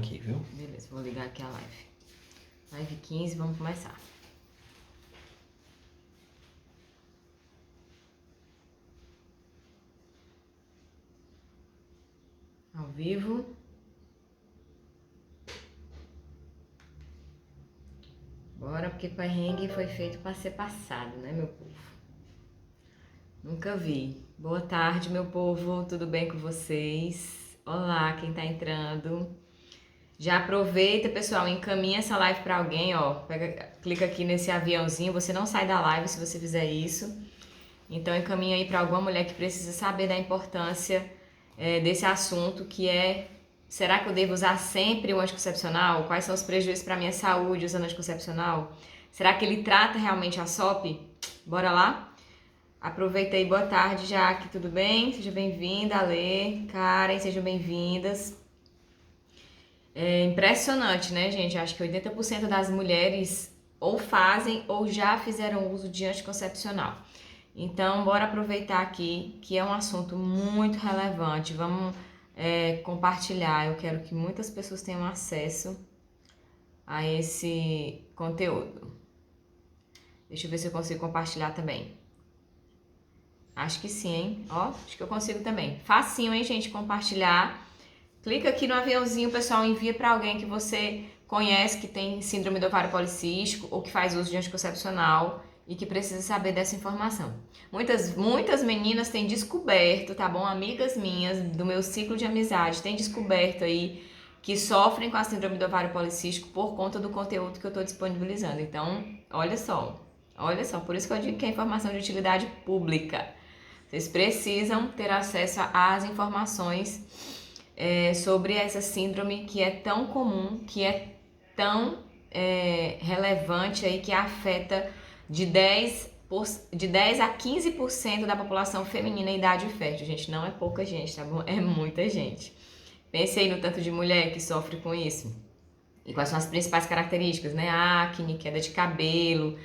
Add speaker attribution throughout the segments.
Speaker 1: aqui, viu?
Speaker 2: Beleza, vou ligar aqui a live. Live 15, vamos começar. Ao vivo. Bora, porque perrengue foi feito para ser passado, né, meu povo? Nunca vi. Boa tarde, meu povo, tudo bem com vocês? Olá, quem tá entrando. Já aproveita, pessoal, encaminha essa live para alguém, ó. Clica aqui nesse aviãozinho, você não sai da live se você fizer isso. Então encaminha aí para alguma mulher que precisa saber da importância desse assunto, que é: será que eu devo usar sempre o anticoncepcional? Quais são os prejuízos para a minha saúde usando anticoncepcional? Será que ele trata realmente a SOP? Bora lá? Aproveita aí, boa tarde, Jaque, tudo bem? Seja bem-vinda, Alê, Karen, sejam bem-vindas. É impressionante, né, gente? Acho que 80% das mulheres ou fazem ou já fizeram uso de anticoncepcional. Então, bora aproveitar aqui que é um assunto muito relevante. Vamos compartilhar. Eu quero que muitas pessoas tenham acesso a esse conteúdo. Deixa eu ver se eu consigo compartilhar também. Acho que sim, hein? Ó, acho que eu consigo também. Facinho, hein, gente, compartilhar. Clica aqui no aviãozinho, pessoal, envia para alguém que você conhece que tem síndrome do ovário policístico ou que faz uso de anticoncepcional e que precisa saber dessa informação. Muitas meninas têm descoberto, tá bom? Amigas minhas do meu ciclo de amizade têm descoberto aí que sofrem com a síndrome do ovário policístico por conta do conteúdo que eu estou disponibilizando. Então, olha só, por isso que eu digo que é informação de utilidade pública. Vocês precisam ter acesso às informações sobre essa síndrome que é tão comum, que é tão relevante aí, que afeta de 10 a 15% da população feminina em idade fértil. Gente, não é pouca gente, tá bom? É muita gente. Pense aí no tanto de mulher que sofre com isso. E quais são as principais características, né? Acne, queda de cabelo,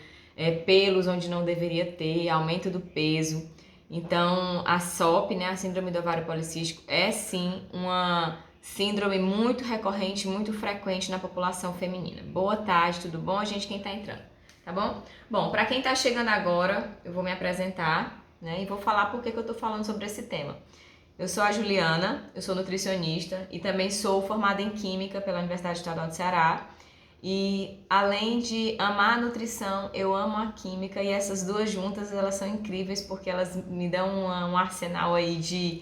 Speaker 2: pelos onde não deveria ter, aumento do peso. Então, a SOP, né, a síndrome do ovário policístico, é sim uma síndrome muito recorrente, muito frequente na população feminina. Boa tarde, tudo bom, gente, quem tá entrando, tá bom? Bom, para quem tá chegando agora, eu vou me apresentar, né, e vou falar por que eu tô falando sobre esse tema. Eu sou a Juliana, eu sou nutricionista e também sou formada em Química pela Universidade Estadual do Ceará. E além de amar a nutrição, eu amo a química, e essas duas juntas, elas são incríveis porque elas me dão um arsenal aí de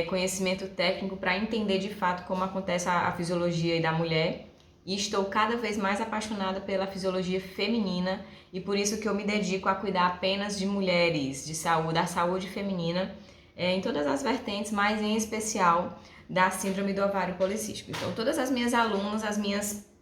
Speaker 2: conhecimento técnico para entender de fato como acontece a fisiologia da mulher. E estou cada vez mais apaixonada pela fisiologia feminina, e por isso que eu me dedico a cuidar apenas de mulheres, de saúde, da saúde feminina, em todas as vertentes, mas em especial da síndrome do ovário policístico. Então, todas as minhas alunas, as minhas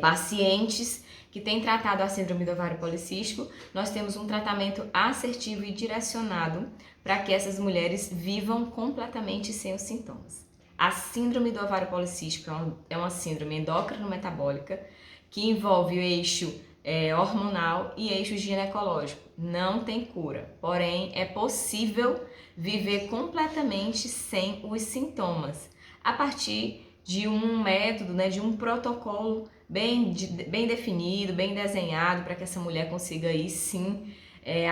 Speaker 2: pacientes que têm tratado a síndrome do ovário policístico, nós temos um tratamento assertivo e direcionado para que essas mulheres vivam completamente sem os sintomas. A síndrome do ovário policístico é uma síndrome endócrino-metabólica que envolve o eixo hormonal e eixo ginecológico. Não tem cura, porém é possível viver completamente sem os sintomas, a partir de um método, né, de um protocolo bem definido, bem desenhado, para que essa mulher consiga aí sim,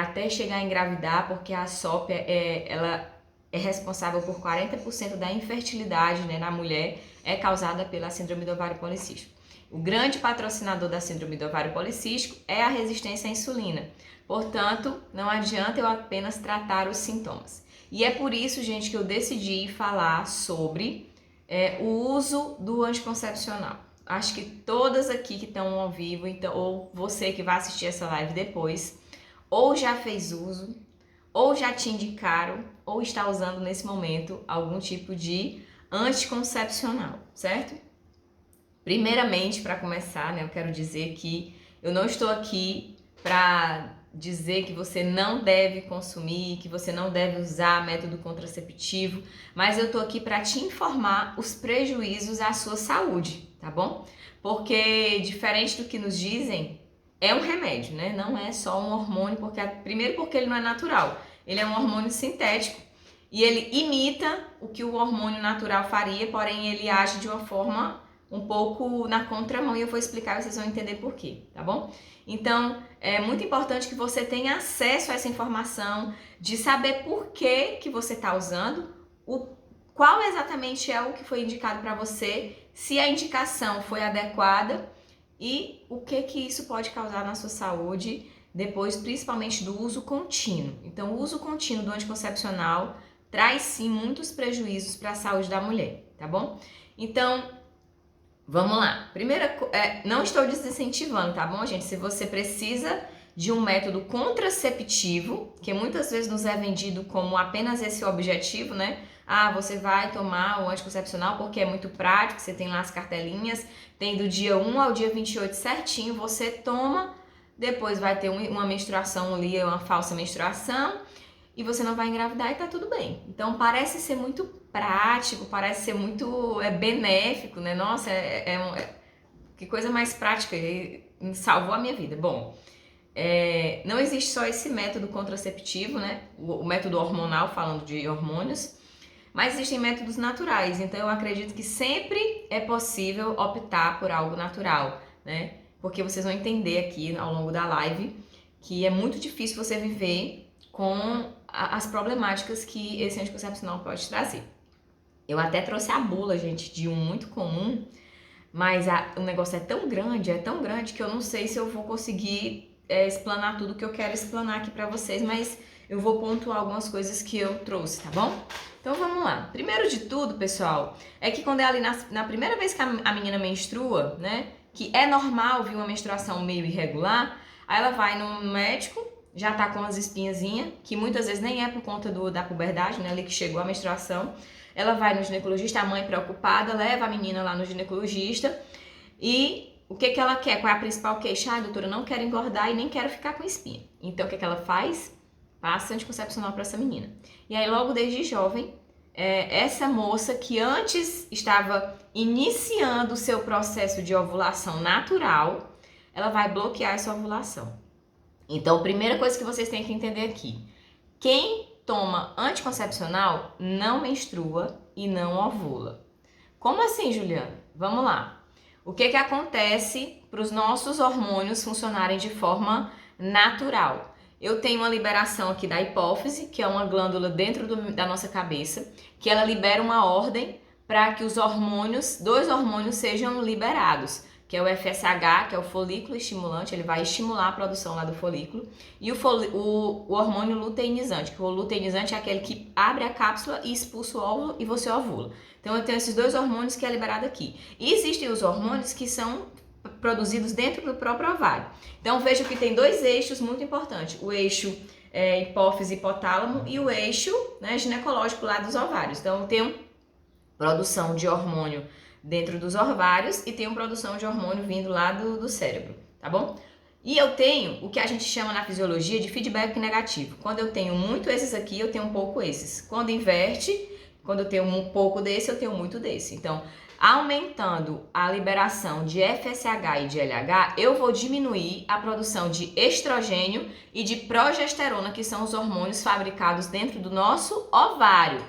Speaker 2: até chegar a engravidar, porque a SOP ela é responsável por 40% da infertilidade, né, na mulher, é causada pela síndrome do ovário policístico. O grande patrocinador da síndrome do ovário policístico é a resistência à insulina. Portanto, não adianta eu apenas tratar os sintomas. E é por isso, gente, que eu decidi falar sobre o uso do anticoncepcional. Acho que todas aqui que estão ao vivo, então, ou você que vai assistir essa live depois, ou já fez uso, ou já te indicaram, ou está usando nesse momento algum tipo de anticoncepcional, certo? Primeiramente, para começar, né, eu quero dizer que eu não estou aqui para dizer que você não deve consumir, que você não deve usar método contraceptivo, mas eu tô aqui para te informar os prejuízos à sua saúde, tá bom? Porque diferente do que nos dizem, é um remédio, né? Não é só um hormônio, primeiro porque ele não é natural, ele é um hormônio sintético e ele imita o que o hormônio natural faria, porém ele age de uma forma um pouco na contramão e eu vou explicar e vocês vão entender por quê, tá bom? Então, é muito importante que você tenha acesso a essa informação, de saber por que você está usando, qual exatamente é o que foi indicado para você, se a indicação foi adequada e o que isso pode causar na sua saúde depois, principalmente do uso contínuo. Então, o uso contínuo do anticoncepcional traz sim muitos prejuízos para a saúde da mulher, tá bom? Então, vamos lá. Primeira, não estou desincentivando, tá bom, gente? Se você precisa de um método contraceptivo, que muitas vezes nos é vendido como apenas esse objetivo, né? Ah, você vai tomar o anticoncepcional porque é muito prático, você tem lá as cartelinhas, tem do dia 1 ao dia 28 certinho, você toma, depois vai ter uma menstruação ali, uma falsa menstruação, e você não vai engravidar e tá tudo bem. Então parece ser muito prático, parece ser muito benéfico, né? Nossa, que coisa mais prática, salvou a minha vida. Bom, não existe só esse método contraceptivo, né? O método hormonal, falando de hormônios, mas existem métodos naturais. Então eu acredito que sempre é possível optar por algo natural, né? Porque vocês vão entender aqui ao longo da live que é muito difícil você viver com as problemáticas que esse anticoncepcional pode trazer. Eu até trouxe a bula, gente, de um muito comum, mas o negócio é tão grande que eu não sei se eu vou conseguir explanar tudo que eu quero explanar aqui pra vocês, mas eu vou pontuar algumas coisas que eu trouxe, tá bom? Então vamos lá. Primeiro de tudo, pessoal, é que quando é ali na primeira vez que a menina menstrua, né, que é normal vir uma menstruação meio irregular, aí ela vai no médico, já tá com as espinhazinhas, que muitas vezes nem é por conta da puberdade, né, ali que chegou a menstruação. Ela vai no ginecologista, a mãe preocupada, leva a menina lá no ginecologista e o que ela quer? Qual é a principal queixa? Ah, doutora, eu não quero engordar e nem quero ficar com espinha. Então o que ela faz? Passa anticoncepcional para essa menina. E aí logo desde jovem, essa moça que antes estava iniciando o seu processo de ovulação natural, ela vai bloquear essa ovulação. Então, a primeira coisa que vocês têm que entender aqui, quem toma anticoncepcional não menstrua e não ovula. Como assim, Juliana? Vamos lá. O que acontece para os nossos hormônios funcionarem de forma natural? Eu tenho uma liberação aqui da hipófise, que é uma glândula dentro da nossa cabeça, que ela libera uma ordem para que os hormônios, 2 hormônios sejam liberados, que é o FSH, que é o folículo estimulante, ele vai estimular a produção lá do folículo, e o hormônio luteinizante, que o luteinizante é aquele que abre a cápsula e expulsa o óvulo e você ovula. Então eu tenho esses 2 hormônios que é liberado aqui. E existem os hormônios que são produzidos dentro do próprio ovário. Então veja que tem 2 eixos muito importantes, o eixo hipófise hipotálamo e o eixo, né, ginecológico lá dos ovários. Então eu tenho produção de hormônio dentro dos ovários e tenho produção de hormônio vindo lá do cérebro, tá bom? E eu tenho o que a gente chama na fisiologia de feedback negativo. Quando eu tenho muito esses aqui, eu tenho um pouco esses. Quando inverte, quando eu tenho um pouco desse, eu tenho muito desse. Então, aumentando a liberação de FSH e de LH, eu vou diminuir a produção de estrogênio e de progesterona, que são os hormônios fabricados dentro do nosso ovário.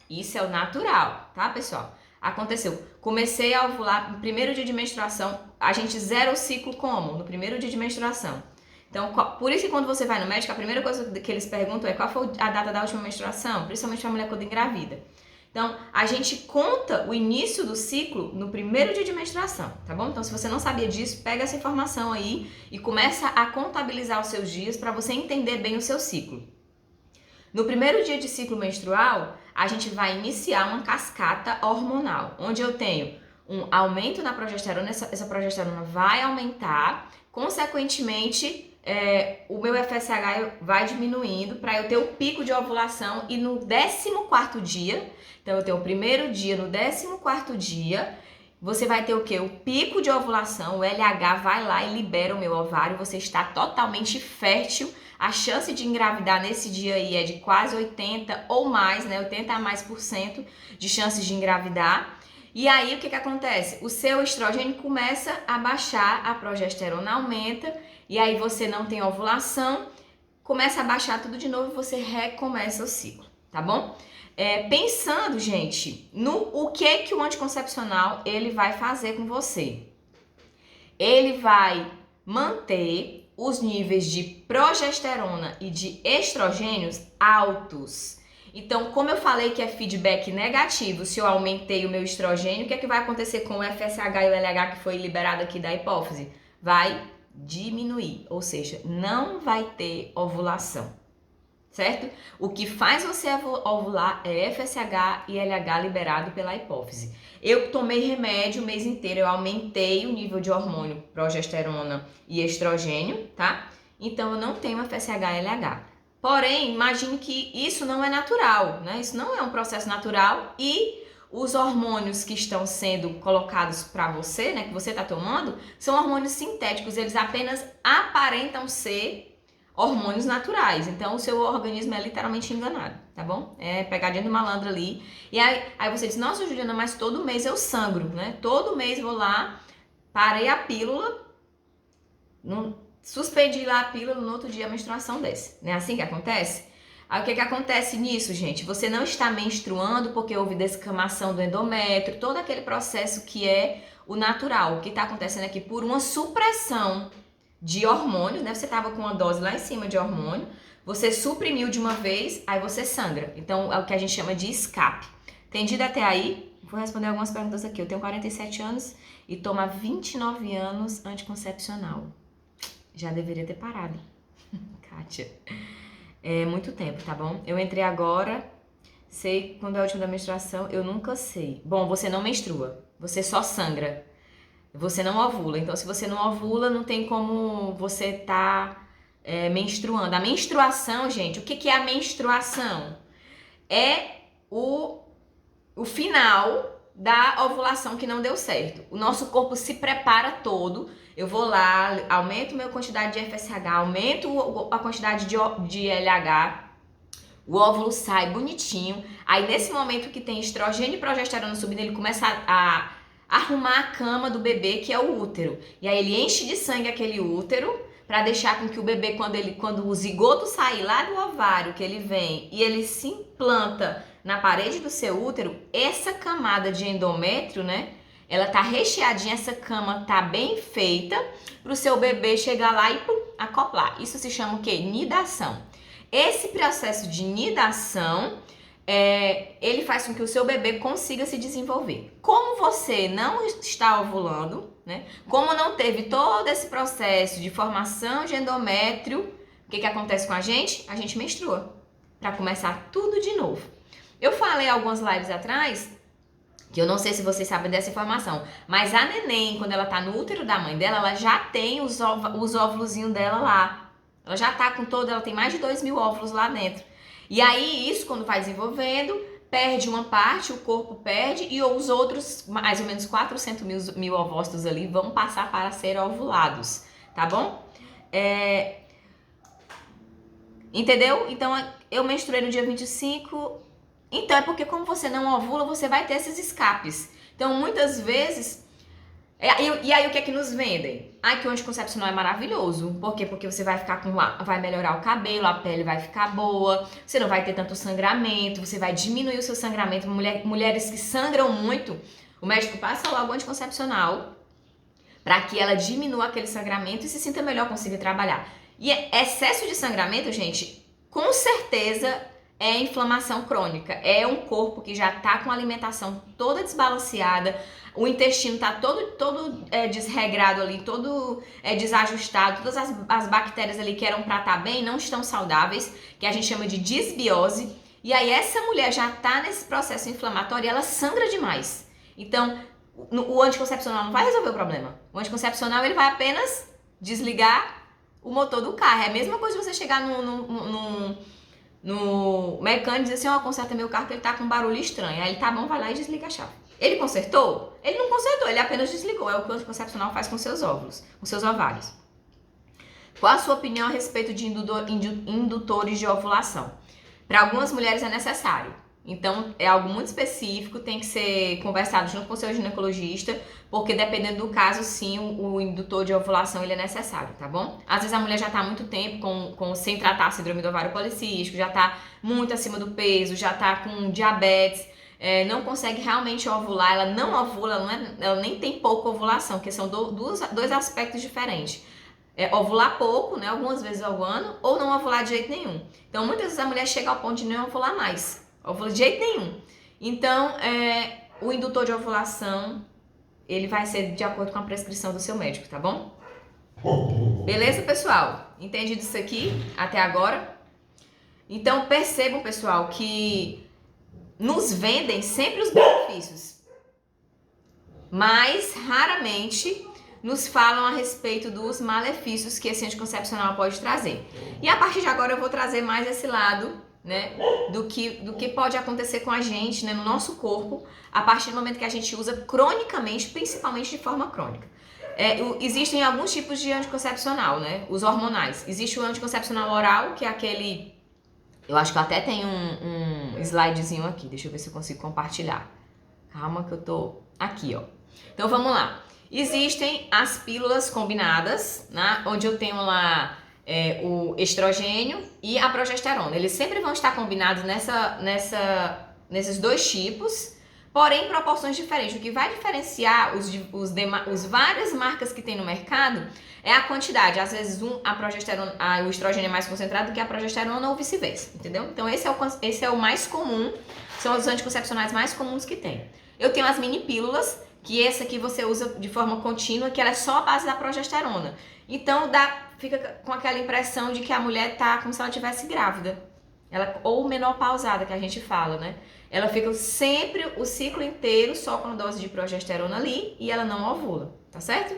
Speaker 2: Isso é o natural, tá, pessoal? Aconteceu. Comecei a ovular no primeiro dia de menstruação. A gente zera o ciclo como? No primeiro dia de menstruação. Então, por isso que quando você vai no médico, a primeira coisa que eles perguntam é qual foi a data da última menstruação, principalmente para a mulher quando engravida. Então, a gente conta o início do ciclo no primeiro dia de menstruação, tá bom? Então, se você não sabia disso, pega essa informação aí e começa a contabilizar os seus dias para você entender bem o seu ciclo. No primeiro dia de ciclo menstrual, a gente vai iniciar uma cascata hormonal, onde eu tenho um aumento na progesterona, essa progesterona vai aumentar, consequentemente, o meu FSH vai diminuindo para eu ter o pico de ovulação e no 14º dia, então eu tenho o primeiro dia, no 14º dia, você vai ter o quê? O pico de ovulação, o LH vai lá e libera o meu ovário, você está totalmente fértil. A chance de engravidar nesse dia aí é de quase 80 ou mais, né? 80 a mais por cento de chances de engravidar. E aí o que acontece? O seu estrogênio começa a baixar, a progesterona aumenta e aí você não tem ovulação, começa a baixar tudo de novo e você recomeça o ciclo, tá bom? Pensando, gente, no o que o anticoncepcional ele vai fazer com você. Ele vai manter os níveis de progesterona e de estrogênios altos. Então, como eu falei que é feedback negativo, se eu aumentei o meu estrogênio, o que é que vai acontecer com o FSH e o LH que foi liberado aqui da hipófise? Vai diminuir, ou seja, não vai ter ovulação, certo? O que faz você ovular é FSH e LH liberado pela hipófise. Eu tomei remédio o mês inteiro, eu aumentei o nível de hormônio progesterona e estrogênio, tá? Então eu não tenho FSH e LH. Porém, imagine que isso não é natural, né? Isso não é um processo natural e os hormônios que estão sendo colocados para você, né, que você está tomando, são hormônios sintéticos, eles apenas aparentam ser hormônios naturais. Então, o seu organismo é literalmente enganado, tá bom? É pegadinha do malandro ali. E aí você diz, nossa, Juliana, mas todo mês eu sangro, né? Todo mês vou lá, parei a pílula, suspendi lá a pílula, no outro dia a menstruação desce. Não é assim que acontece? Aí o que acontece nisso, gente? Você não está menstruando porque houve descamação do endométrio, todo aquele processo que é o natural. O que está acontecendo aqui por uma supressão de hormônios, né? Você estava com uma dose lá em cima de hormônio, você suprimiu de uma vez, aí você sangra. Então é o que a gente chama de escape. Entendido até aí? Vou responder algumas perguntas aqui. Eu tenho 47 anos e tomo há 29 anos anticoncepcional. Já deveria ter parado. Kátia. É muito tempo, tá bom? Eu entrei agora, sei quando é a última da menstruação, eu nunca sei. Bom, você não menstrua, você só sangra. Você não ovula. Então, se você não ovula, não tem como você tá menstruando. A menstruação, gente, o que é a menstruação? É o final da ovulação que não deu certo. O nosso corpo se prepara todo. Eu vou lá, aumento a minha quantidade de FSH, aumento a quantidade de LH, o óvulo sai bonitinho. Aí, nesse momento que tem estrogênio e progesterona subindo, ele começa a arrumar a cama do bebê, que é o útero. E aí ele enche de sangue aquele útero para deixar com que o bebê, quando o zigoto sair lá do ovário, que ele vem e ele se implanta na parede do seu útero, essa camada de endométrio, né? Ela tá recheadinha, essa cama tá bem feita para o seu bebê chegar lá e acoplar. Isso se chama o quê? Nidação. Esse processo de nidação ele faz com que o seu bebê consiga se desenvolver. Como você não está ovulando, né? Como não teve todo esse processo de formação de endométrio, o que acontece com a gente? A gente menstrua, para começar tudo de novo. Eu falei algumas lives atrás, que eu não sei se vocês sabem dessa informação, mas a neném, quando ela tá no útero da mãe dela, ela já tem os óvulozinhos dela lá. Ela já tá com ela tem mais de 2.000 óvulos lá dentro. E aí, isso quando vai desenvolvendo, perde uma parte, o corpo perde, e os outros, mais ou menos 400 mil ovócitos ali, vão passar para ser ovulados, tá bom? Entendeu? Então, eu menstruei no dia 25, então é porque como você não ovula, você vai ter esses escapes. Então, muitas vezes... E aí o que é que nos vendem? Que o anticoncepcional é maravilhoso. Por quê? Porque você vai ficar vai melhorar o cabelo, a pele vai ficar boa, você não vai ter tanto sangramento, você vai diminuir o seu sangramento. Mulheres que sangram muito, o médico passa logo o anticoncepcional para que ela diminua aquele sangramento e se sinta melhor, consiga trabalhar. E excesso de sangramento, gente, com certeza é inflamação crônica. É um corpo que já tá com a alimentação toda desbalanceada, o intestino tá todo desregrado ali, todo desajustado, todas as bactérias ali que eram para estar bem não estão saudáveis, que a gente chama de disbiose. E aí essa mulher já tá nesse processo inflamatório e ela sangra demais. Então, o anticoncepcional não vai resolver o problema. O anticoncepcional ele vai apenas desligar o motor do carro. É a mesma coisa você chegar no mecânico e dizer assim, conserta meu carro que ele tá com um barulho estranho. Aí ele, tá bom, vai lá e desliga a chave. Ele consertou? Ele não consertou, ele apenas desligou. É o que o anticoncepcional faz com seus óvulos, com seus ovários. Qual a sua opinião a respeito de indutores de ovulação? Para algumas mulheres é necessário. Então, é algo muito específico, tem que ser conversado junto com o seu ginecologista, porque dependendo do caso, sim, o indutor de ovulação ele é necessário, tá bom? Às vezes a mulher já tá há muito tempo sem tratar a síndrome do ovário policístico, já tá muito acima do peso, já tá com diabetes, não consegue realmente ovular, ela não ovula, ela nem tem pouca ovulação, que são dois aspectos diferentes. Ovular pouco, né, algumas vezes ao ano, ou não ovular de jeito nenhum. Então, muitas vezes a mulher chega ao ponto de não ovular mais. Ovula de jeito nenhum. Então, o indutor de ovulação, ele vai ser de acordo com a prescrição do seu médico, tá bom? Beleza, pessoal? Entendido isso aqui até agora? Então, percebam, pessoal, que nos vendem sempre os benefícios, mas raramente nos falam a respeito dos malefícios que esse anticoncepcional pode trazer. E a partir de agora eu vou trazer mais esse lado, né, do que pode acontecer com a gente, né, no nosso corpo, a partir do momento que a gente usa cronicamente, principalmente de forma crônica. Existem alguns tipos de anticoncepcional, né, os hormonais. Existe o anticoncepcional oral, que é aquele, eu acho que eu até tenho um slidezinho aqui, deixa eu ver se eu consigo compartilhar. Calma que eu tô aqui, ó. Então vamos lá. Existem as pílulas combinadas, né, onde eu tenho lá o estrogênio e a progesterona. Eles sempre vão estar combinados nesses dois tipos, porém em proporções diferentes. O que vai diferenciar os várias marcas que tem no mercado é a quantidade. Às vezes o estrogênio é mais concentrado do que a progesterona ou vice-versa, entendeu? Então esse é o mais comum, são os anticoncepcionais mais comuns que tem. Eu tenho as mini pílulas, que essa aqui você usa de forma contínua, que ela é só a base da progesterona. Então fica com aquela impressão de que a mulher tá como se ela estivesse grávida. Ou menopausada, que a gente fala, né? Ela fica sempre o ciclo inteiro só com a dose de progesterona ali e ela não ovula, tá certo?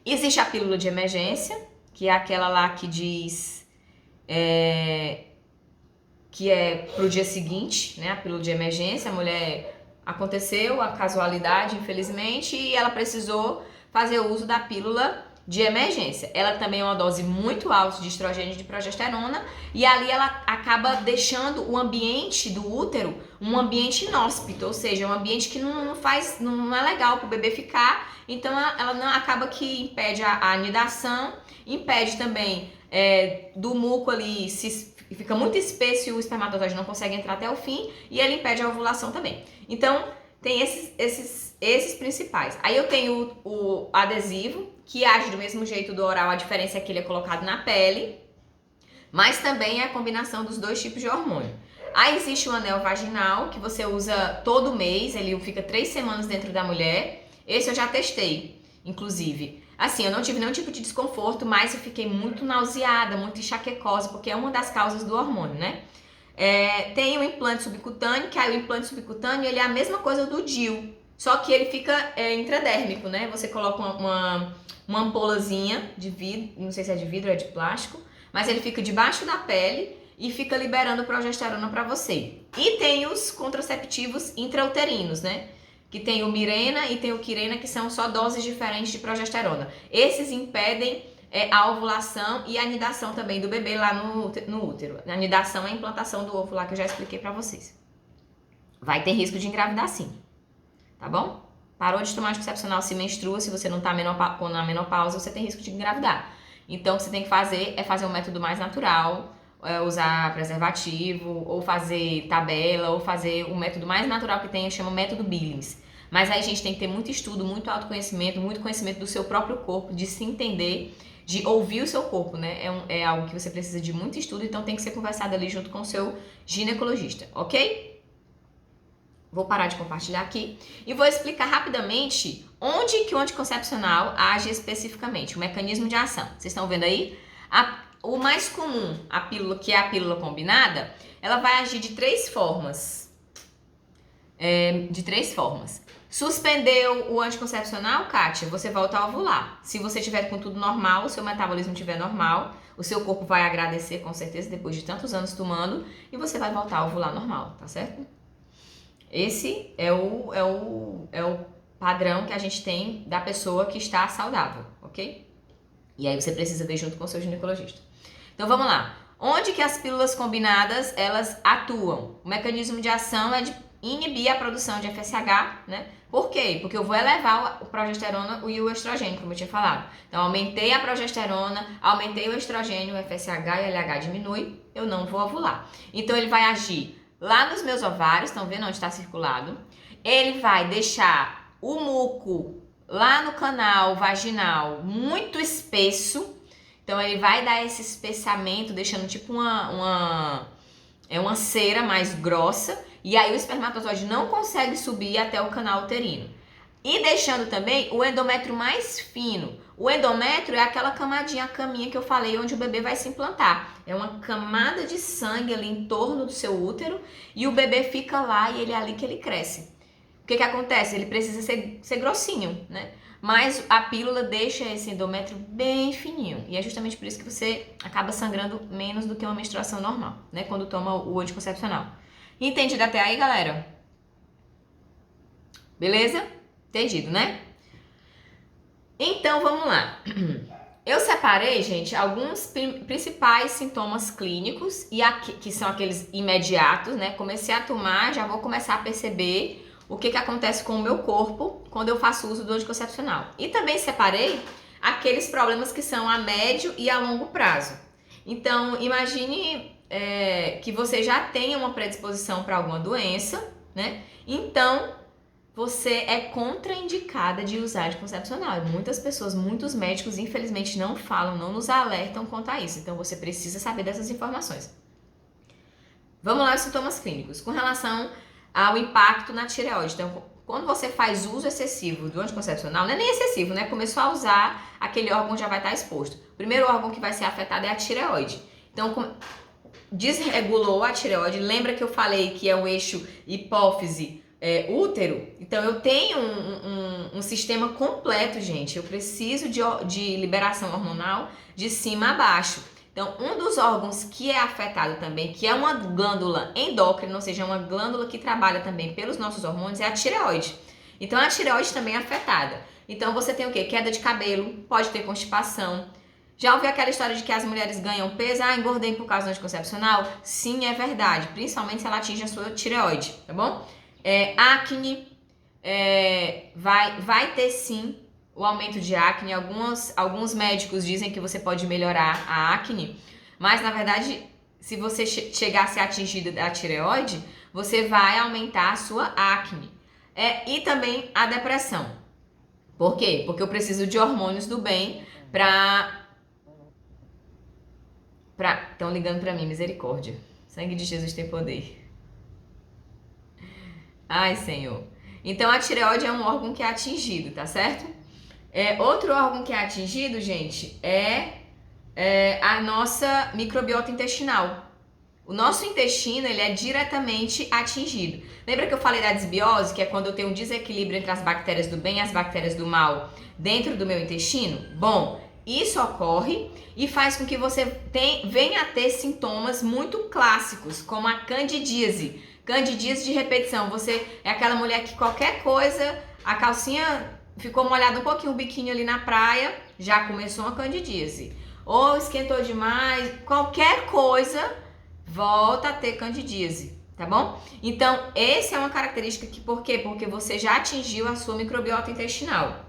Speaker 2: Existe a pílula de emergência, que é aquela lá que diz que é pro dia seguinte, né? A pílula de emergência, a mulher aconteceu a casualidade, infelizmente, e ela precisou fazer uso da pílula de emergência. Ela também é uma dose muito alta de estrogênio e de progesterona, e ali ela acaba deixando o ambiente do útero um ambiente inóspito, ou seja, um ambiente que não é legal para o bebê ficar, então ela não acaba que impede a anidação, impede também do muco ali fica muito espesso e o espermatozoide não consegue entrar até o fim, e ele impede a ovulação também. Então, tem esses principais. Aí eu tenho o adesivo, que age do mesmo jeito do oral, a diferença é que ele é colocado na pele, mas também é a combinação dos dois tipos de hormônio. Aí existe o anel vaginal, que você usa todo mês, ele fica 3 semanas dentro da mulher. Esse eu já testei, inclusive. Assim, eu não tive nenhum tipo de desconforto, mas eu fiquei muito nauseada, muito enxaquecosa, porque é uma das causas do hormônio, né? Tem o implante subcutâneo, que aí o implante subcutâneo ele é a mesma coisa do DIU, só que ele fica intradérmico, né? Você coloca uma ampolazinha de vidro, não sei se é de vidro ou é de plástico, mas ele fica debaixo da pele e fica liberando progesterona para você. E tem os contraceptivos intrauterinos, né? Que tem o Mirena e tem o Quirena, que são só doses diferentes de progesterona. Esses impedem a ovulação e a anidação também do bebê lá no útero. A anidação é a implantação do ovo lá, que eu já expliquei pra vocês. Vai ter risco de engravidar sim, tá bom? Parou de tomar anticoncepcional, se menstrua, se você não tá na menopausa, você tem risco de engravidar. Então, o que você tem que fazer é fazer um método mais natural, usar preservativo, ou fazer tabela, ou fazer o método mais natural que tem, chama método Billings. Mas aí a gente tem que ter muito estudo, muito autoconhecimento, muito conhecimento do seu próprio corpo, de se entender, de ouvir o seu corpo, né? É algo que você precisa de muito estudo, então tem que ser conversado ali junto com o seu ginecologista, ok? Vou parar de compartilhar aqui e vou explicar rapidamente onde que o anticoncepcional age especificamente, o mecanismo de ação. Vocês estão vendo aí? O mais comum, a pílula, que é a pílula combinada, ela vai agir de 3 formas. Suspendeu o anticoncepcional, Kátia, você volta a ovular. Se você tiver com tudo normal, o seu metabolismo estiver normal, o seu corpo vai agradecer com certeza depois de tantos anos tomando e você vai voltar a ovular normal, tá certo? Esse é o padrão que a gente tem da pessoa que está saudável, ok? E aí você precisa ver junto com o seu ginecologista. Então vamos lá. Onde que as pílulas combinadas, elas atuam? O mecanismo de ação é de inibir a produção de FSH, né? Por quê? Porque eu vou elevar o progesterona e o estrogênio, como eu tinha falado. Então, aumentei a progesterona, aumentei o estrogênio, o FSH e o LH diminui, eu não vou ovular. Então, ele vai agir lá nos meus ovários, estão vendo onde está circulado? Ele vai deixar o muco lá no canal vaginal muito espesso. Então, ele vai dar esse espessamento, deixando tipo uma cera mais grossa. E aí o espermatozoide não consegue subir até o canal uterino. E deixando também o endométrio mais fino. O endométrio é aquela camadinha, a caminha que eu falei, onde o bebê vai se implantar. É uma camada de sangue ali em torno do seu útero e o bebê fica lá e ele é ali que ele cresce. O que acontece? Ele precisa ser grossinho, né? Mas a pílula deixa esse endométrio bem fininho. E é justamente por isso que você acaba sangrando menos do que uma menstruação normal, né? Quando toma o anticoncepcional. Entendido até aí, galera? Beleza? Entendido, né? Então, vamos lá. Eu separei, gente, alguns principais sintomas clínicos, e aqui, que são aqueles imediatos, né? Comecei a tomar, já vou começar a perceber o que acontece com o meu corpo quando eu faço uso do anticoncepcional. E também separei aqueles problemas que são a médio e a longo prazo. Então, imagine que você já tenha uma predisposição para alguma doença, né? Então, você é contraindicada de usar anticoncepcional. Muitas pessoas, muitos médicos, infelizmente, não falam, não nos alertam quanto a isso. Então, você precisa saber dessas informações. Vamos lá, os sintomas clínicos. Com relação ao impacto na tireoide. Então, quando você faz uso excessivo do anticoncepcional, não é nem excessivo, né? Começou a usar, aquele órgão já vai estar exposto. O primeiro órgão que vai ser afetado é a tireoide. Então, desregulou a tireoide. Lembra que eu falei que é o eixo hipófise, útero? Então, eu tenho um sistema completo, gente. Eu preciso de liberação hormonal de cima a baixo. Então, um dos órgãos que é afetado também, que é uma glândula endócrina, ou seja, uma glândula que trabalha também pelos nossos hormônios, é a tireoide. Então, a tireoide também é afetada. Então, você tem o quê? Queda de cabelo, pode ter constipação. Já ouviu aquela história de que as mulheres ganham peso? Ah, engordei por causa do anticoncepcional? Sim, é verdade. Principalmente se ela atinge a sua tireoide, tá bom? Acne, vai ter sim o aumento de acne. Alguns médicos dizem que você pode melhorar a acne, mas na verdade, se você chegar a ser atingida da tireoide, você vai aumentar a sua acne. E também a depressão. Por quê? Porque eu preciso de hormônios do bem Estão ligando pra mim, misericórdia. Sangue de Jesus tem poder. Ai, Senhor. Então, a tireoide é um órgão que é atingido, tá certo? Outro órgão que é atingido, gente, a nossa microbiota intestinal. O nosso intestino, ele é diretamente atingido. Lembra que eu falei da desbiose, que é quando eu tenho um desequilíbrio entre as bactérias do bem e as bactérias do mal dentro do meu intestino? Bom, isso ocorre e faz com que você venha a ter sintomas muito clássicos, como a candidíase. Candidíase de repetição. Você é aquela mulher que qualquer coisa, a calcinha ficou molhada um pouquinho, o biquíni ali na praia, já começou uma candidíase. Ou esquentou demais, qualquer coisa, volta a ter candidíase, tá bom? Então, essa é uma característica que, por quê? Porque você já atingiu a sua microbiota intestinal.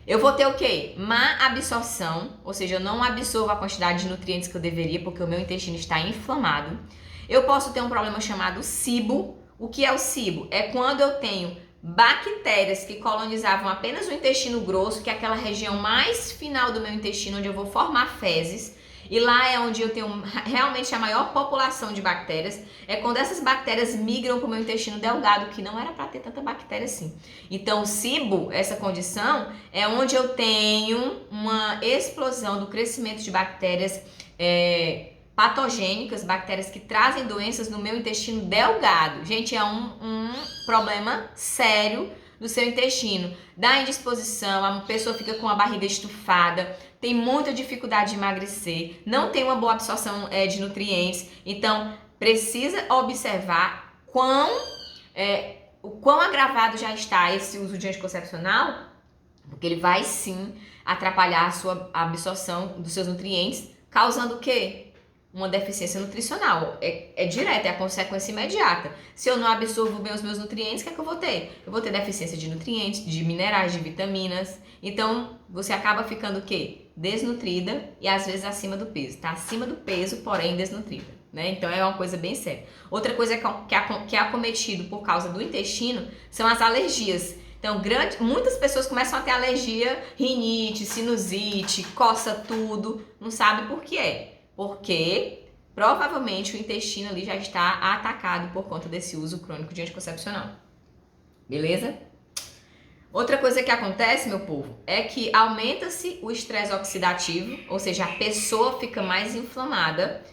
Speaker 2: Eu vou ter o quê? Má absorção, ou seja, eu não absorvo a quantidade de nutrientes que eu deveria, porque o meu intestino está inflamado. Eu posso ter um problema chamado SIBO. O que é o SIBO? É quando eu tenho bactérias que colonizavam apenas o intestino grosso, que é aquela região mais final do meu intestino, onde eu vou formar fezes. E lá é onde eu tenho realmente a maior população de bactérias. É quando essas bactérias migram para o meu intestino delgado, que não era para ter tanta bactéria assim. Então, o SIBO, essa condição, é onde eu tenho uma explosão do crescimento de bactérias patogênicas, bactérias que trazem doenças no meu intestino delgado. Gente, é um problema sério do seu intestino. Dá indisposição, a pessoa fica com a barriga estufada, tem muita dificuldade de emagrecer, não tem uma boa absorção de nutrientes. Então, precisa observar o quão agravado já está esse uso de anticoncepcional, porque ele vai sim atrapalhar a sua absorção dos seus nutrientes, causando o quê? uma deficiência nutricional. É direta, é a consequência imediata. Se eu não absorvo bem os meus nutrientes, o que é que eu vou ter? Eu vou ter deficiência de nutrientes, de minerais, de vitaminas. Então, você acaba ficando o quê? Desnutrida e às vezes acima do peso. Tá acima do peso, porém desnutrida, né? Então, é uma coisa bem séria. Outra coisa que é acometido por causa do intestino são as alergias. Então, muitas pessoas começam a ter alergia, rinite, sinusite, coça tudo, não sabe por que é. Porque provavelmente o intestino ali já está atacado por conta desse uso crônico de anticoncepcional. Beleza? Outra coisa que acontece, meu povo, é que aumenta-se o estresse oxidativo, ou seja, a pessoa fica mais inflamada.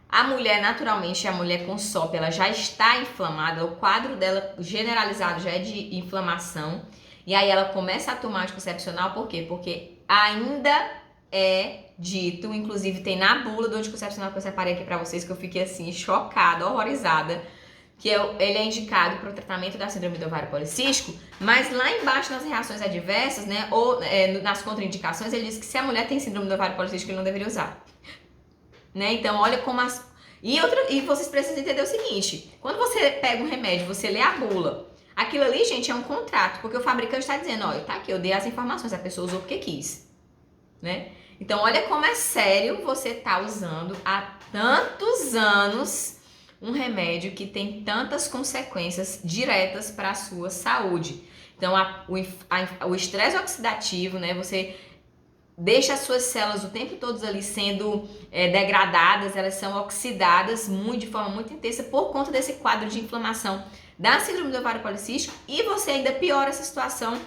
Speaker 2: A mulher, naturalmente, a mulher com SOP, ela já está inflamada, o quadro dela generalizado já é de inflamação. E aí ela começa a tomar anticoncepcional, por quê? Porque ainda é dito, inclusive tem na bula do anticoncepcional que eu separei aqui pra vocês, que eu fiquei assim, chocada, horrorizada, que ele é indicado para o tratamento da síndrome do ovário policístico, mas lá embaixo nas reações adversas, né, ou nas contraindicações, ele diz que se a mulher tem síndrome do ovário policístico, ele não deveria usar. Né? Então, olha como as... E vocês precisam entender o seguinte, quando você pega um remédio, você lê a bula, aquilo ali, gente, é um contrato, porque o fabricante está dizendo, ó, tá aqui, eu dei as informações, a pessoa usou porque quis, né? Então, olha como é sério você tá usando há tantos anos um remédio que tem tantas consequências diretas para a sua saúde. Então, o estresse oxidativo, né? Você deixa as suas células o tempo todo ali sendo degradadas, elas são oxidadas de forma muito intensa por conta desse quadro de inflamação da síndrome do ovário policístico e você ainda piora essa situação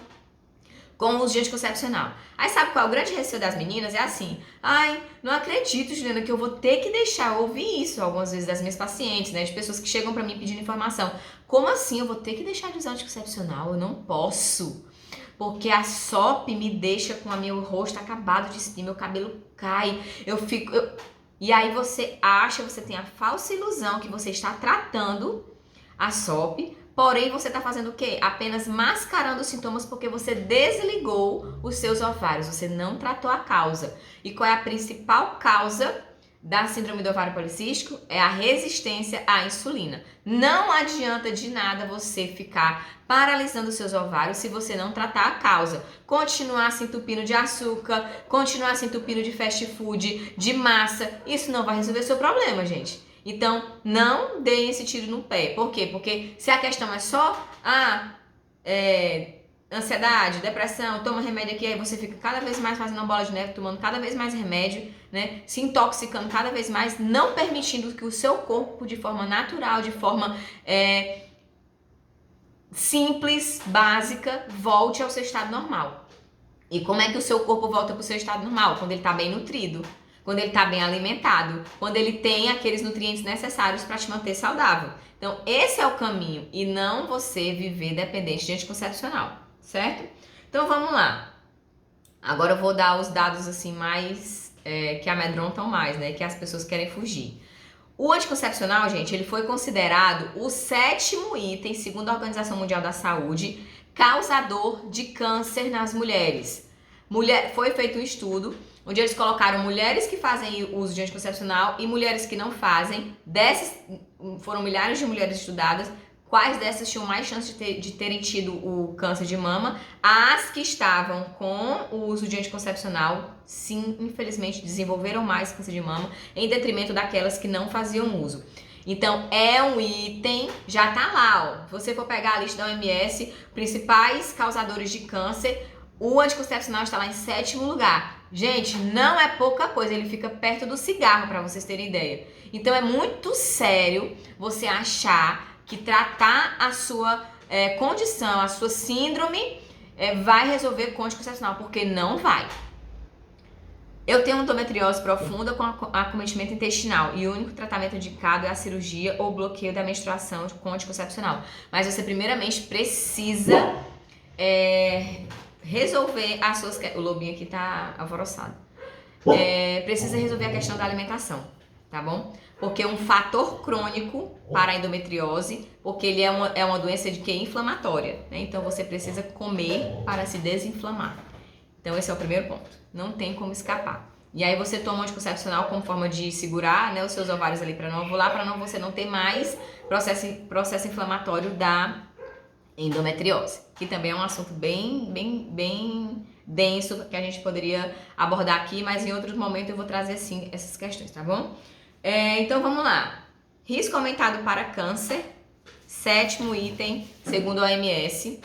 Speaker 2: com o uso de anticoncepcional. Aí sabe qual é o grande receio das meninas? É assim, ai, não acredito, Juliana, que eu vou ter que deixar, eu ouvi isso algumas vezes das minhas pacientes, né, de pessoas que chegam pra mim pedindo informação. Como assim eu vou ter que deixar de usar anticoncepcional? Eu não posso, porque a SOP me deixa com o meu rosto acabado de espinha, meu cabelo cai, E aí você tem a falsa ilusão que você está tratando a SOP, porém, você está fazendo o quê? Apenas mascarando os sintomas porque você desligou os seus ovários, você não tratou a causa. E qual é a principal causa da síndrome do ovário policístico? É a resistência à insulina. Não adianta de nada você ficar paralisando os seus ovários se você não tratar a causa. Continuar se entupindo de açúcar, continuar se entupindo de fast food, de massa, isso não vai resolver seu problema, gente. Então, não deem esse tiro no pé. Por quê? Porque se a questão é só ansiedade, depressão, toma remédio aqui, aí você fica cada vez mais fazendo uma bola de neve, tomando cada vez mais remédio, né? Se intoxicando cada vez mais, não permitindo que o seu corpo, de forma natural, de forma simples, básica, volte ao seu estado normal. E como é que o seu corpo volta para o seu estado normal? Quando ele está bem nutrido, quando ele está bem alimentado, quando ele tem aqueles nutrientes necessários para te manter saudável. Então, esse é o caminho e não você viver dependente de anticoncepcional, certo? Então, vamos lá. Agora eu vou dar os dados assim mais que amedrontam mais, né? Que as pessoas querem fugir. O anticoncepcional, gente, ele foi considerado o 7º item, segundo a Organização Mundial da Saúde, causador de câncer nas mulheres. Foi feito um estudo onde eles colocaram mulheres que fazem uso de anticoncepcional e mulheres que não fazem. Foram milhares de mulheres estudadas. Quais dessas tinham mais chance de terem tido o câncer de mama? As que estavam com o uso de anticoncepcional, sim, infelizmente, desenvolveram mais câncer de mama, em detrimento daquelas que não faziam uso. Então, é um item, já tá lá, ó. Se você for pegar a lista da OMS, principais causadores de câncer, o anticoncepcional está lá em 7º lugar. Gente, não é pouca coisa, ele fica perto do cigarro, para vocês terem ideia. Então, é muito sério você achar que tratar a sua condição, a sua síndrome, vai resolver com anticoncepcional, porque não vai. Eu tenho endometriose profunda com acometimento intestinal e o único tratamento indicado é a cirurgia ou bloqueio da menstruação com anticoncepcional. Mas você primeiramente precisa resolver as suas... O lobinho aqui tá alvoroçado. Precisa resolver a questão da alimentação, tá bom? Porque é um fator crônico para a endometriose, porque ele é uma doença de que é inflamatória, né? Então você precisa comer para se desinflamar. Então esse é o primeiro ponto. Não tem como escapar. E aí você toma um anticoncepcional como forma de segurar, né, os seus ovários ali para não ovular, para você não ter mais processo inflamatório da endometriose, que também é um assunto bem denso que a gente poderia abordar aqui, mas em outros momentos eu vou trazer sim essas questões, tá bom? Então vamos lá. Risco aumentado para câncer, 7º item, segundo a OMS.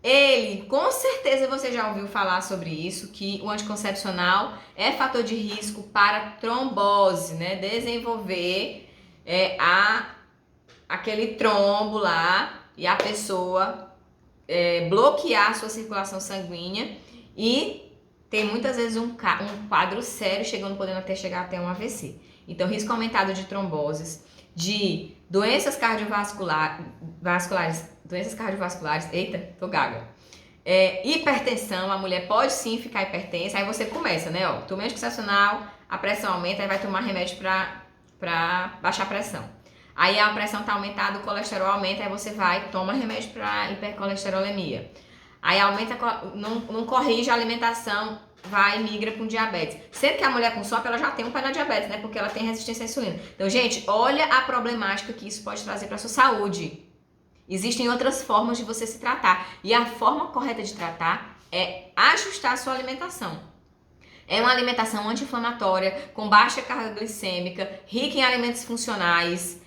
Speaker 2: Ele, com certeza você já ouviu falar sobre isso, que o anticoncepcional é fator de risco para trombose, né? Desenvolver aquele trombo lá e a pessoa bloquear a sua circulação sanguínea e tem muitas vezes um quadro sério, podendo até chegar até um AVC. Então, risco aumentado de tromboses, de doenças cardiovasculares, eita, tô gaga. Hipertensão, a mulher pode sim ficar hipertensa, aí você começa, né, ó, toma anticoncepcional, a pressão aumenta, aí vai tomar remédio pra baixar a pressão. Aí a pressão tá aumentada, o colesterol aumenta, aí você toma remédio pra hipercolesterolemia. Aí aumenta, não corrige a alimentação, migra com diabetes. Sendo que a mulher com SOP, ela já tem um pé na diabetes, né? Porque ela tem resistência à insulina. Então, gente, olha a problemática que isso pode trazer para sua saúde. Existem outras formas de você se tratar. E a forma correta de tratar é ajustar a sua alimentação. É uma alimentação anti-inflamatória, com baixa carga glicêmica, rica em alimentos funcionais,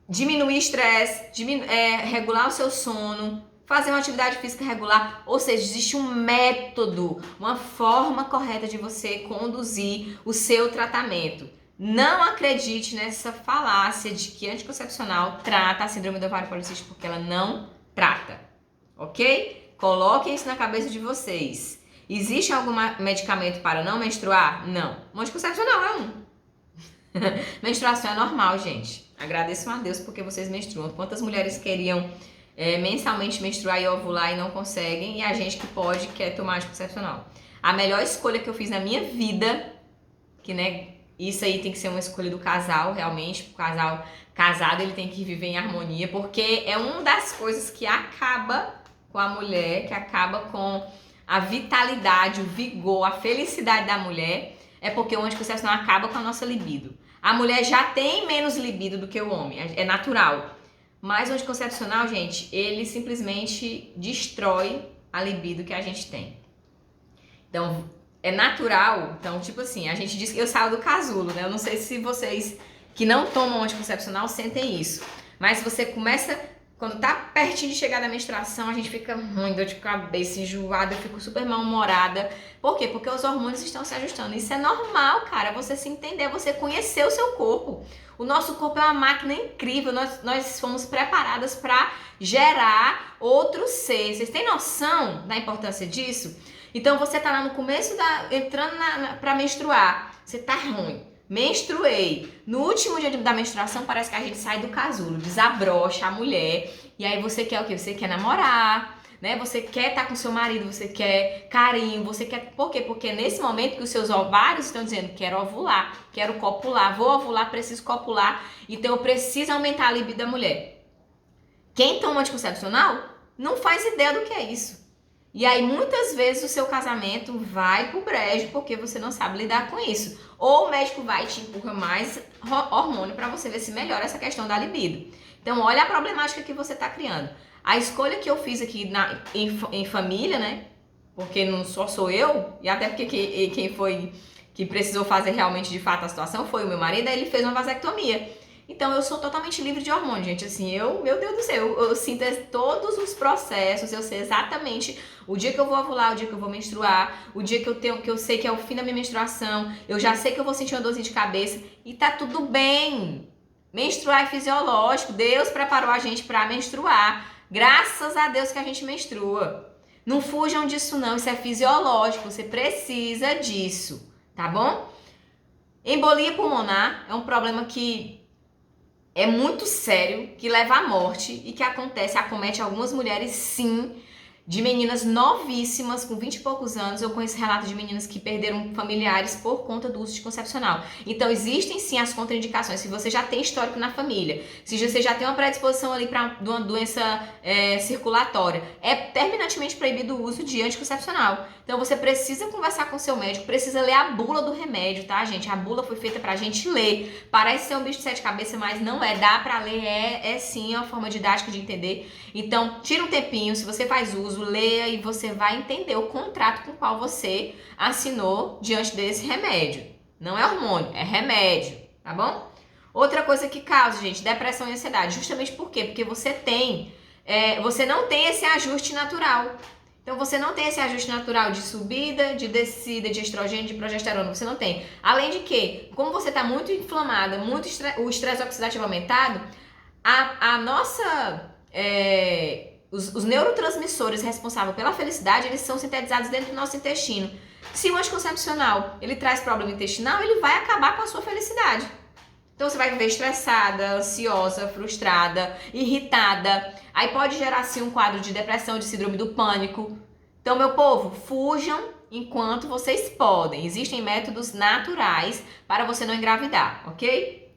Speaker 2: diminuir estresse, regular o seu sono, fazer uma atividade física regular, ou seja, existe um método, uma forma correta de você conduzir o seu tratamento. Não acredite nessa falácia de que anticoncepcional trata a síndrome do ovário policístico, porque ela não trata, ok? Coloquem isso na cabeça de vocês. Existe algum medicamento para não menstruar? Não. O anticoncepcional é um. Menstruação é normal, gente. Agradeço a Deus porque vocês menstruam. Quantas mulheres queriam mensalmente menstruar e ovular e não conseguem, e a gente que pode quer tomar anticoncepcional. A melhor escolha que eu fiz na minha vida, que né, isso aí tem que ser uma escolha do casal, realmente, o casal casado ele tem que viver em harmonia, porque é uma das coisas que acaba com a mulher, que acaba com a vitalidade, o vigor, a felicidade da mulher, é porque o anticoncepcional acaba com a nossa libido. A mulher já tem menos libido do que o homem, é natural. Mas o anticoncepcional, gente, ele simplesmente destrói a libido que a gente tem. Então, é natural. Então, tipo assim, a gente diz que eu saio do casulo, né? Eu não sei se vocês que não tomam anticoncepcional sentem isso. Mas se você começa, quando tá pertinho de chegar da menstruação, a gente fica ruim, dor de cabeça, enjoada, eu fico super mal-humorada. Por quê? Porque os hormônios estão se ajustando. Isso é normal, cara. Você se entender, você conhecer o seu corpo. O nosso corpo é uma máquina incrível, nós fomos preparadas para gerar outros seres. Vocês têm noção da importância disso? Então você tá lá no começo, entrando para menstruar, você tá ruim, menstruei. No último dia da menstruação parece que a gente sai do casulo, desabrocha a mulher, e aí você quer o quê? Você quer namorar, né? Você quer estar com seu marido, você quer carinho, você quer... Por quê? Porque nesse momento que os seus ovários estão dizendo, quero ovular, quero copular, vou ovular, preciso copular, então eu preciso aumentar a libido da mulher. Quem toma anticoncepcional não faz ideia do que é isso. E aí muitas vezes o seu casamento vai pro brejo porque você não sabe lidar com isso. Ou o médico vai e te empurra mais hormônio para você ver se melhora essa questão da libido. Então olha a problemática que você tá criando. A escolha que eu fiz aqui em família, né? Porque não só sou eu, e até porque quem foi que precisou fazer realmente de fato a situação foi o meu marido, aí ele fez uma vasectomia. Então eu sou totalmente livre de hormônio, gente. Assim, meu Deus do céu, eu sinto todos os processos, eu sei exatamente o dia que eu vou ovular, o dia que eu vou menstruar, o dia que eu sei que é o fim da minha menstruação, eu já sei que eu vou sentir uma dorzinha de cabeça e tá tudo bem. Menstruar é fisiológico, Deus preparou a gente para menstruar. Graças a Deus que a gente menstrua. Não fujam disso não, isso é fisiológico, você precisa disso, tá bom? Embolia pulmonar é um problema que é muito sério, que leva à morte e que acomete algumas mulheres sim. de meninas novíssimas, com 20 e poucos anos. Eu conheço relatos de meninas que perderam familiares por conta do uso anticoncepcional. Então, existem sim as contraindicações. Se você já tem histórico na família, se você já tem uma predisposição ali para uma doença circulatória, é terminantemente proibido o uso de anticoncepcional. Então, você precisa conversar com o seu médico, precisa ler a bula do remédio, tá, gente? A bula foi feita pra gente ler. Parece ser um bicho de sete cabeças, mas não é. Dá pra ler, é sim uma forma didática de entender. Então, tira um tempinho, se você faz uso, leia e você vai entender o contrato com o qual você assinou diante desse remédio. Não é hormônio, é remédio, tá bom? Outra coisa que causa, gente, depressão e ansiedade. Justamente por quê? Porque você não tem esse ajuste natural. Então, você não tem esse ajuste natural de subida, de descida, de estrogênio, de progesterona. Você não tem. Além de que, como você está muito inflamada, o estresse oxidativo aumentado, os neurotransmissores responsáveis pela felicidade, eles são sintetizados dentro do nosso intestino. Se o anticoncepcional, ele traz problema intestinal, ele vai acabar com a sua felicidade. Então você vai viver estressada, ansiosa, frustrada, irritada. Aí pode gerar assim um quadro de depressão, de síndrome do pânico. Então, meu povo, fujam enquanto vocês podem. Existem métodos naturais para você não engravidar, ok?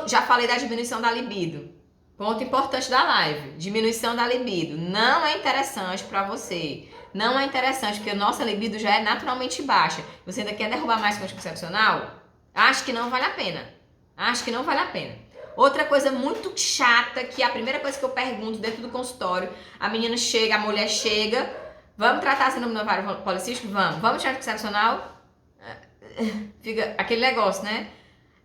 Speaker 2: Já falei da diminuição da libido. Ponto importante da live. Diminuição da libido. Não é interessante para você. Não é interessante, porque a nossa libido já é naturalmente baixa. Você ainda quer derrubar mais com o anticoncepcional? Acho que não vale a pena. Acho que não vale a pena. Outra coisa muito chata, que é a primeira coisa que eu pergunto dentro do consultório, a mulher chega, vamos tratar a síndrome do ovário policístico? Vamos tirar anticoncepcional? Fica aquele negócio, né?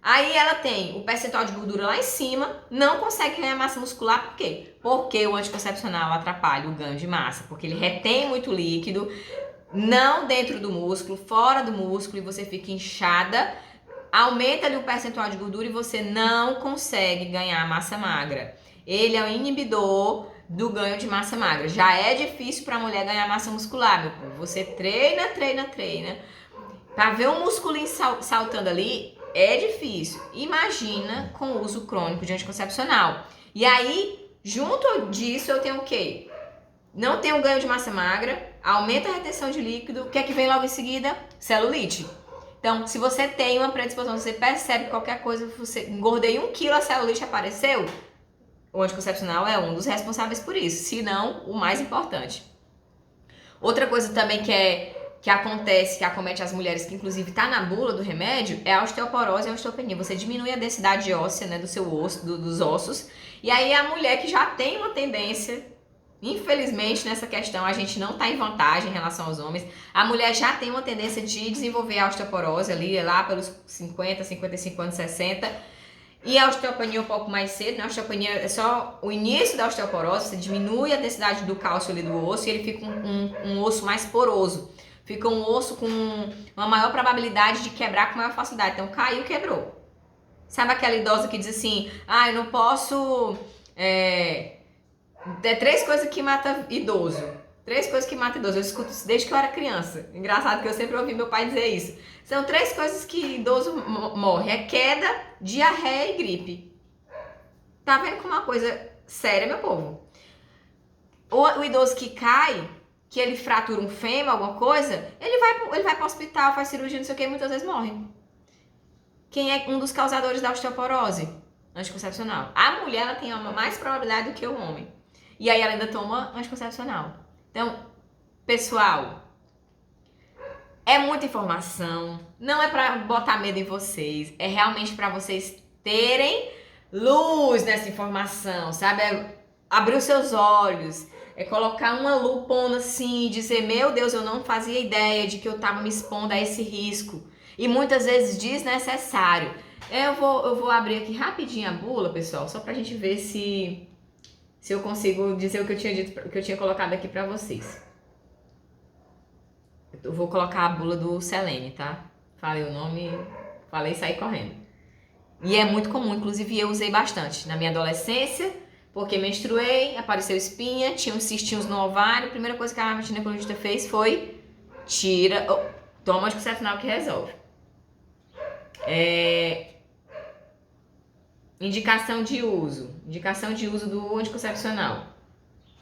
Speaker 2: Aí ela tem o percentual de gordura lá em cima, não consegue ganhar massa muscular, por quê? Porque o anticoncepcional atrapalha o ganho de massa, porque ele retém muito líquido, não dentro do músculo, fora do músculo, e você fica inchada, aumenta ali o percentual de gordura e você não consegue ganhar massa magra. Ele é o inibidor do ganho de massa magra. Já é difícil para a mulher ganhar massa muscular, meu povo. Você treina. Para ver um musculinho saltando ali, é difícil. Imagina com o uso crônico de anticoncepcional. E aí, junto disso, eu tenho o quê? Não tenho ganho de massa magra, aumenta a retenção de líquido. O que é que vem logo em seguida? Celulite. Então, se você tem uma predisposição, você percebe qualquer coisa, você engordei 1 quilo, a celulite apareceu, o anticoncepcional é um dos responsáveis por isso, se não o mais importante. Outra coisa também que acontece, que acomete as mulheres, que inclusive está na bula do remédio, é a osteoporose e a osteopenia. Você diminui a densidade óssea, né, do seu osso, dos ossos, e aí a mulher que já tem uma tendência, infelizmente nessa questão a gente não está em vantagem em relação aos homens, a mulher já tem uma tendência de desenvolver a osteoporose ali, lá pelos 50, 55 anos, 60, e a osteopenia um pouco mais cedo, né? A osteopenia é só o início da osteoporose, você diminui a densidade do cálcio ali do osso e ele fica um osso mais poroso. Fica um osso com uma maior probabilidade de quebrar com maior facilidade. Então, caiu, quebrou. Sabe aquela idosa que diz assim, eu não posso... É 3 coisas que matam idoso. 3 coisas que matam idoso. Eu escuto isso desde que eu era criança. Engraçado que eu sempre ouvi meu pai dizer isso. São 3 coisas que idoso morre. É queda, diarreia e gripe. Tá vendo como é uma coisa séria, meu povo? O idoso que cai, que ele fratura um fêmur, alguma coisa, ele vai para o hospital, faz cirurgia, não sei o que, e muitas vezes morre. Quem é um dos causadores da osteoporose anticoncepcional? A mulher, ela tem mais probabilidade do que o homem. E aí ela ainda toma anticoncepcional. Então, pessoal, é muita informação. Não é pra botar medo em vocês. É realmente pra vocês terem luz nessa informação, sabe? É abrir os seus olhos. É colocar uma lupona assim e dizer, meu Deus, eu não fazia ideia de que eu tava me expondo a esse risco. E muitas vezes desnecessário. Eu vou abrir aqui rapidinho a bula, pessoal, só pra gente ver se eu consigo dizer o que eu tinha dito, o que eu tinha colocado aqui pra vocês. Eu vou colocar a bula do Selene, tá? Falei o nome, falei e saí correndo. E é muito comum, inclusive eu usei bastante na minha adolescência, porque menstruei, apareceu espinha, tinha uns cistinhos no ovário. A primeira coisa que a ginecologista fez foi toma anticoncepcional que resolve. Indicação de uso do anticoncepcional.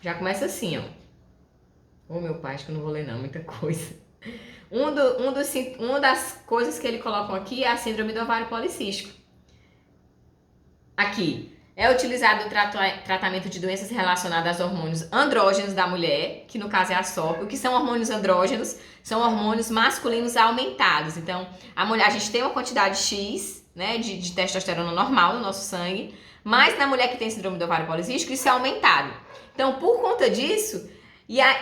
Speaker 2: Já começa assim, ó. Ô meu pai, acho que eu não vou ler não, muita coisa. Uma das coisas que ele colocam aqui é a síndrome do ovário policístico. Aqui, é utilizado o tratamento de doenças relacionadas aos hormônios andrógenos da mulher, que no caso é a SOP. O que são hormônios andrógenos? São hormônios masculinos aumentados. Então, a gente tem uma quantidade X, né, de testosterona normal no nosso sangue, mas na mulher que tem síndrome do ovário policístico, isso é aumentado. Então, por conta disso,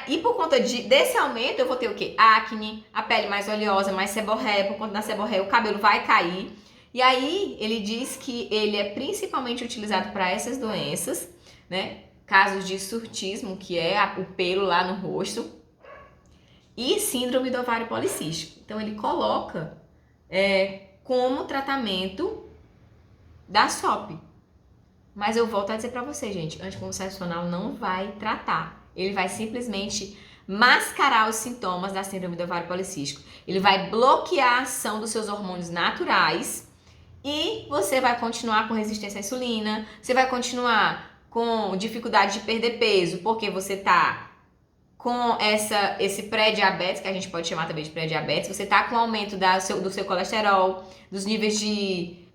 Speaker 2: e por conta desse aumento, eu vou ter o quê? Acne, a pele mais oleosa, mais seborréia. Por conta da seborréia, o cabelo vai cair. E aí, ele diz que ele é principalmente utilizado para essas doenças, né? Casos de surtismo, que é o pelo lá no rosto, e síndrome do ovário policístico. Então, ele coloca como tratamento da SOP. Mas eu volto a dizer para você, gente, anticoncepcional não vai tratar. Ele vai simplesmente mascarar os sintomas da síndrome do ovário policístico. Ele vai bloquear a ação dos seus hormônios naturais e você vai continuar com resistência à insulina, você vai continuar com dificuldade de perder peso, porque você tá com esse pré-diabetes, que a gente pode chamar também de pré-diabetes, você tá com aumento do seu colesterol, dos níveis de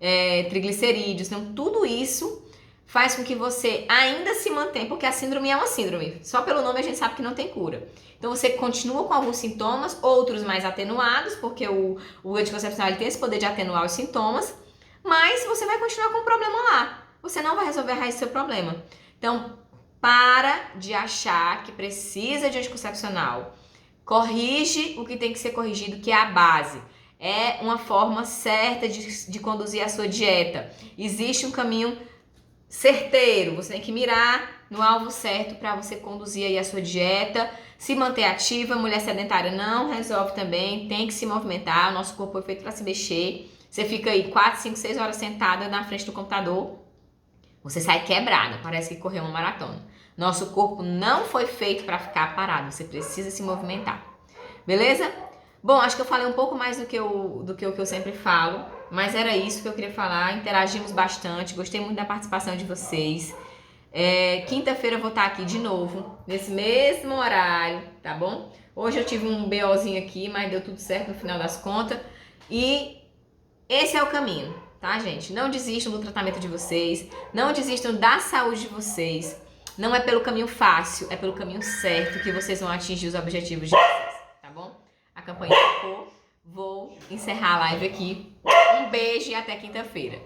Speaker 2: triglicerídeos, então tudo isso faz com que você ainda se mantenha, porque a síndrome é uma síndrome, só pelo nome a gente sabe que não tem cura. Então você continua com alguns sintomas, outros mais atenuados, porque o anticoncepcional ele tem esse poder de atenuar os sintomas, mas você vai continuar com o problema lá. Você não vai resolver a raiz do seu problema. Então, para de achar que precisa de anticoncepcional. Corrige o que tem que ser corrigido, que é a base. É uma forma certa de conduzir a sua dieta. Existe um caminho certeiro. Você tem que mirar no alvo certo para você conduzir aí a sua dieta. Se manter ativa. Mulher sedentária não resolve também. Tem que se movimentar. O nosso corpo foi feito para se mexer. Você fica aí 4, 5, 6 horas sentada na frente do computador, você sai quebrada, parece que correu uma maratona. Nosso corpo não foi feito para ficar parado, você precisa se movimentar. Beleza? Bom, acho que eu falei um pouco mais do que eu sempre falo, mas era isso que eu queria falar. Interagimos bastante, gostei muito da participação de vocês. Quinta-feira eu vou estar aqui de novo, nesse mesmo horário, tá bom? Hoje eu tive um BOzinho aqui, mas deu tudo certo no final das contas. E esse é o caminho, tá, gente? Não desistam do tratamento de vocês, não desistam da saúde de vocês. Não é pelo caminho fácil, é pelo caminho certo que vocês vão atingir os objetivos de vocês, tá bom? A campanha ficou, vou encerrar a live aqui. Um beijo e até quinta-feira.